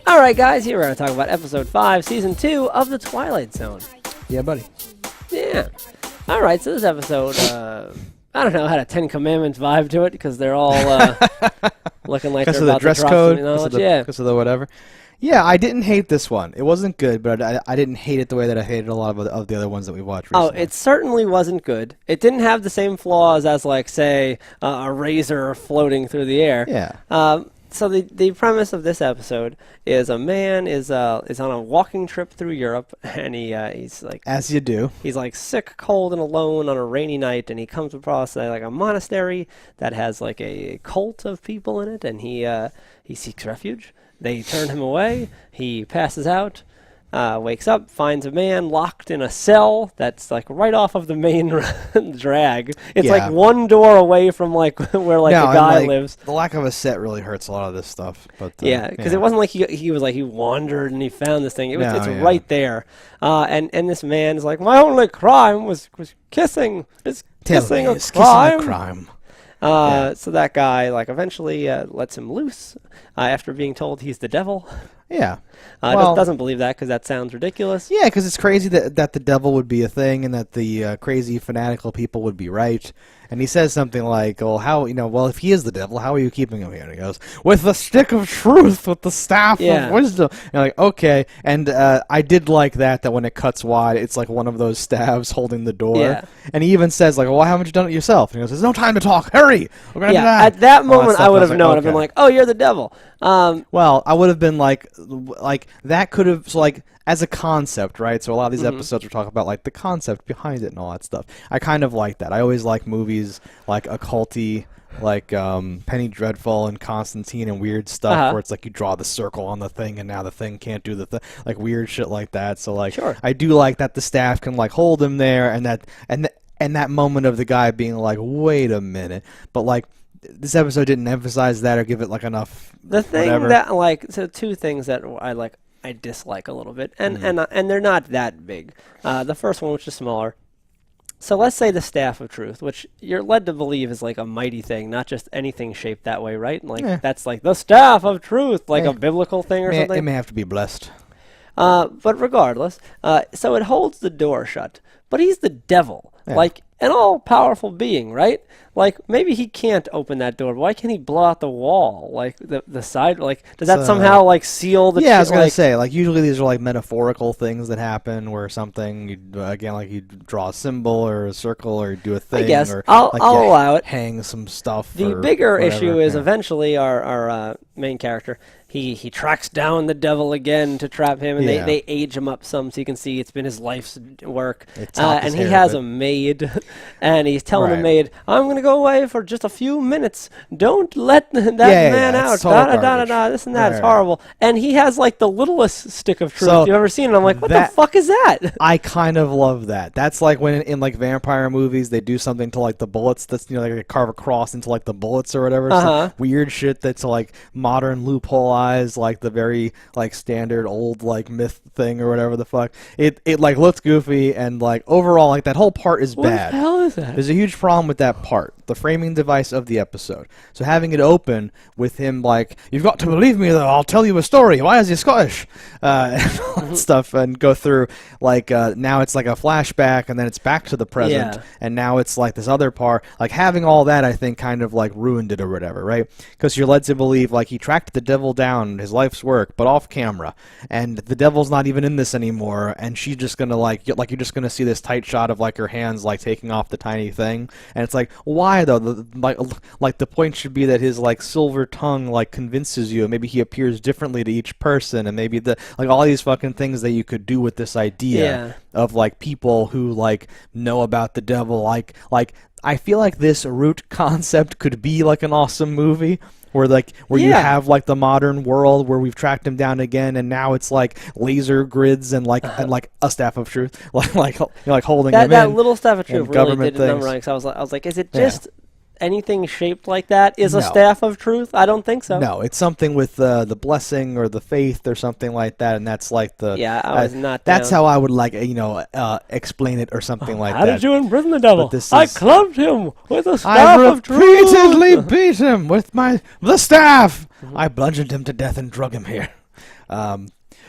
All right, guys, here we're going to talk about Episode 5, Season 2 of The Twilight Zone. Yeah, buddy. Yeah. All right, so this episode, I don't know, had a Ten Commandments vibe to it because they're all looking like they're about to drop some knowledge. Because of the whatever. Yeah, I didn't hate this one. It wasn't good, but I didn't hate it the way that I hated a lot of the other ones that we watched recently. Oh, it certainly wasn't good. It didn't have the same flaws as, like, say, a razor floating through the air. Yeah. So the premise of this episode is a man is on a walking trip through Europe, and he's like, as you do, he's like sick, cold, and alone on a rainy night, and he comes across like a monastery that has like a cult of people in it, and he seeks refuge. They turn him away. He passes out. Wakes up, finds a man locked in a cell that's like right off of the main drag. It's like one door away from like where like the guy lives. The lack of a set really hurts a lot of this stuff. But because it wasn't like he was like he wandered and he found this thing. It's right there. And this man is like, my only crime was kissing. Is kissing a crime? So that guy like eventually lets him loose after being told he's the devil. Yeah. Doesn't believe that because that sounds ridiculous. Yeah, because it's crazy that the devil would be a thing and that the crazy fanatical people would be right. And he says something like, well, if he is the devil, how are you keeping him here? And he goes, with the stick of truth, with the staff of wisdom. And you're like, okay. And I did like that when it cuts wide, it's like one of those staves holding the door. Yeah. And he even says, like, well, why haven't you done it yourself? And he goes, there's no time to talk. Hurry. We're going to do that. At that moment, I would have known. I've been like, oh, you're the devil. Well, I would have been like that could have, so like, as a concept, right? So a lot of these episodes are talking about like the concept behind it and all that stuff. I kind of like that. I always like movies like occulty, like Penny Dreadful and Constantine and weird stuff where it's like you draw the circle on the thing and now the thing can't do the thing, like weird shit like that. So like, I do like that the staff can like hold him there and that moment of the guy being like, wait a minute, but like. This episode didn't emphasize that or give it like enough. The thing that like two things that I dislike a little bit, and they're not that big. The first one, which is smaller. So let's say the Staff of Truth, which you're led to believe is like a mighty thing, not just anything shaped that way, right? Like that's like the Staff of Truth, like a biblical thing or something. It may have to be blessed. But regardless, so it holds the door shut. But he's the devil, like an all-powerful being, right? Like, maybe he can't open that door. Why can't he blow out the wall? Like, the side, like, does that somehow, like, seal the... Yeah, I was going to say, like, usually these are, like, metaphorical things that happen where something, again, like, you draw a symbol or a circle or do a thing. I guess. Or, I'll like, allow it. Hang some stuff. The bigger issue is eventually our main character... He tracks down the devil again to trap him, and they age him up some so you can see it's been his life's work. And he has a maid, and he's telling the maid, I'm going to go away for just a few minutes. Don't let that man out. This and that. It's horrible. And he has, like, the littlest stick of truth you've ever seen. And I'm like, what the fuck is that? I kind of love that. That's like when in like, vampire movies, they do something to, like, the bullets. That's, like, they carve a cross into, like, the bullets or whatever. So weird shit that's, like, modern loophole like the very like standard old like myth thing or whatever the fuck. It like looks goofy and like overall like that whole part is bad. What the hell is that? There's a huge problem with that part, the framing device of the episode. So having it open with him like, you've got to believe me though, I'll tell you a story. Why is he Scottish? And all that stuff and go through like now it's like a flashback and then it's back to the present and now it's like this other part. Like having all that I think kind of like ruined it or whatever, right? Because you're led to believe like he tracked the devil down, his life's work, but off camera, and the devil's not even in this anymore, and she's just gonna like you're just gonna see this tight shot of like her hands like taking off the tiny thing, and it's like, why though? Like the point should be that his like silver tongue like convinces you, and maybe he appears differently to each person, and maybe the like all these fucking things that you could do with this idea of like people who like know about the devil, like I feel like this root concept could be like an awesome movie. Where you have like the modern world where we've tracked him down again, and now it's like laser grids and like a staff of truth, like holding him in. That little staff of truth really did a number on it. I was like, is it just anything shaped like that is a staff of truth? I don't think so. No, it's something with the blessing or the faith or something like that, and that's like the... Yeah, I was not That's down. how I would like, explain it or something like how that. How did you imprison the devil? I clubbed him with a staff I of truth. repeatedly beat him with the staff. I bludgeoned him to death and drug him here.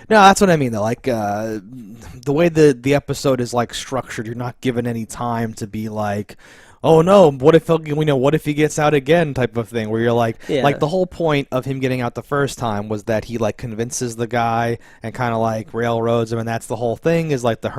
No, that's what I mean though. Like the way the episode is like structured, you're not given any time to be like, oh no, what if he gets out again type of thing, where you're like the whole point of him getting out the first time was that he like convinces the guy and kind of like railroads him, and that's the whole thing is like the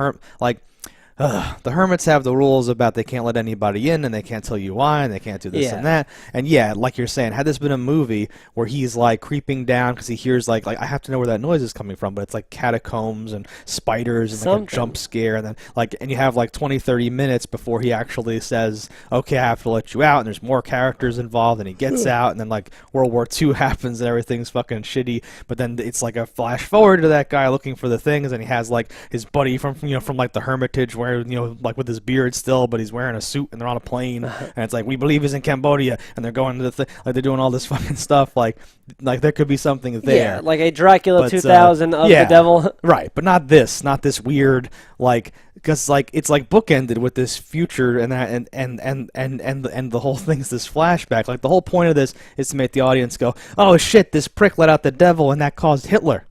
hermits have the rules about they can't let anybody in and they can't tell you why and they can't do this and that. And yeah, like you're saying, had this been a movie where he's like creeping down because he hears like I have to know where that noise is coming from, but it's like catacombs and spiders and like a jump scare, and then and you have like 20-30 minutes before he actually says, okay, I have to let you out, and there's more characters involved, and he gets out, and then like World War II happens and everything's fucking shitty, but then it's like a flash forward to that guy looking for the things, and he has like his buddy from like the Hermitage wearing, like with his beard still, but he's wearing a suit, and they're on a plane, and it's like, we believe he's in Cambodia, and they're going to the like they're doing all this fucking stuff, like there could be something there. Yeah, like a Dracula 2000 of the devil. Right, but not this weird, like, because like it's like bookended with this future and that and the whole thing's this flashback. Like the whole point of this is to make the audience go, oh shit, this prick let out the devil and that caused Hitler.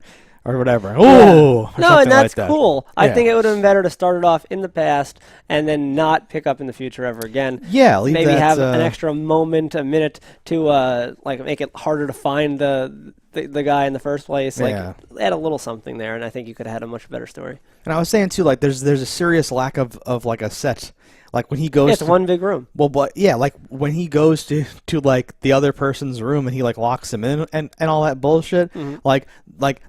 Or whatever. Ooh, no, and that's like cool. I think it would have been better to start it off in the past and then not pick up in the future ever again. Yeah, maybe have an extra moment, a minute to like make it harder to find the guy in the first place. Like add a little something there, and I think you could have had a much better story. And I was saying too, like there's a serious lack of like a set. Like when he goes it's one big room. Well, but yeah, like when he goes to like the other person's room and he like locks him in and all that bullshit. Like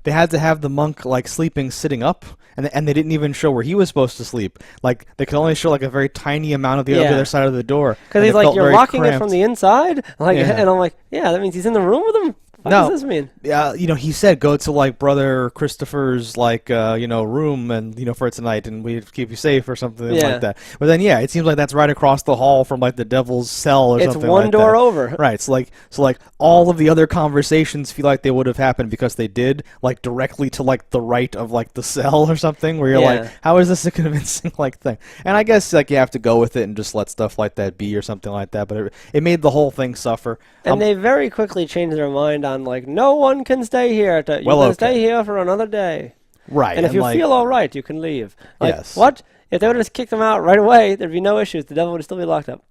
they had to have the monk like sleeping sitting up, and they didn't even show where he was supposed to sleep. Like they could only show like a very tiny amount of the other side of the door. Because he's like, you're locking it from the inside. Like, and I'm like, yeah, that means he's in the room with him. What does this mean? Yeah, he said go to like Brother Christopher's like room and for tonight, and we keep you safe or something like that. But then it seems like that's right across the hall from like the devil's cell or something like that. It's one door over. Right. So like all of the other conversations feel like they would have happened because they did like directly to like the right of like the cell or something, where you're like, how is this a convincing like thing? And I guess like you have to go with it and just let stuff like that be or something like that. But it made the whole thing suffer. And they very quickly changed their mind on like, no one can stay here. You can stay here for another day. Right. And if you feel all right, you can leave. Like, yes. What? If they would have just kicked them out right away, there'd be no issues. The devil would still be locked up.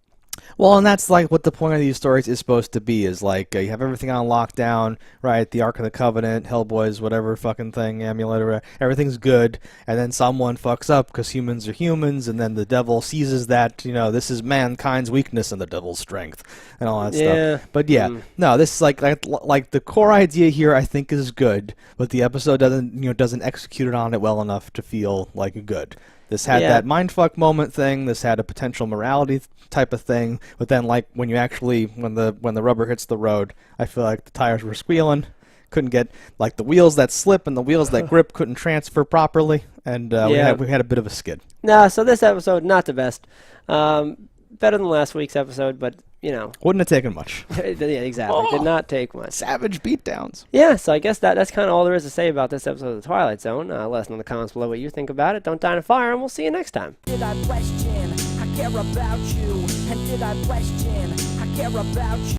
Well, and that's like what the point of these stories is supposed to be, is like you have everything on lockdown, right? The Ark of the Covenant, Hellboy's whatever fucking thing, amulet, or whatever, everything's good, and then someone fucks up because humans are humans, and then the devil seizes that, this is mankind's weakness and the devil's strength, and all that stuff. But no, this is like the core idea here I think is good, but the episode doesn't execute it on it well enough to feel like good. This had that mindfuck moment thing. This had a potential morality type of thing. But then, like when the rubber hits the road, I feel like the tires were squealing. Couldn't get like the wheels that slip and the wheels that grip couldn't transfer properly, and we had a bit of a skid. No, so this episode not the best. Better than last week's episode, but wouldn't have taken much. Yeah, exactly. Did not take much. Savage beatdowns. Yeah, so I guess that's kind of all there is to say about this episode of The Twilight Zone. Let us know in the comments below what you think about it. Don't die in a fire, and we'll see you next time. Did I question? I care about you. And did I question? I care about you.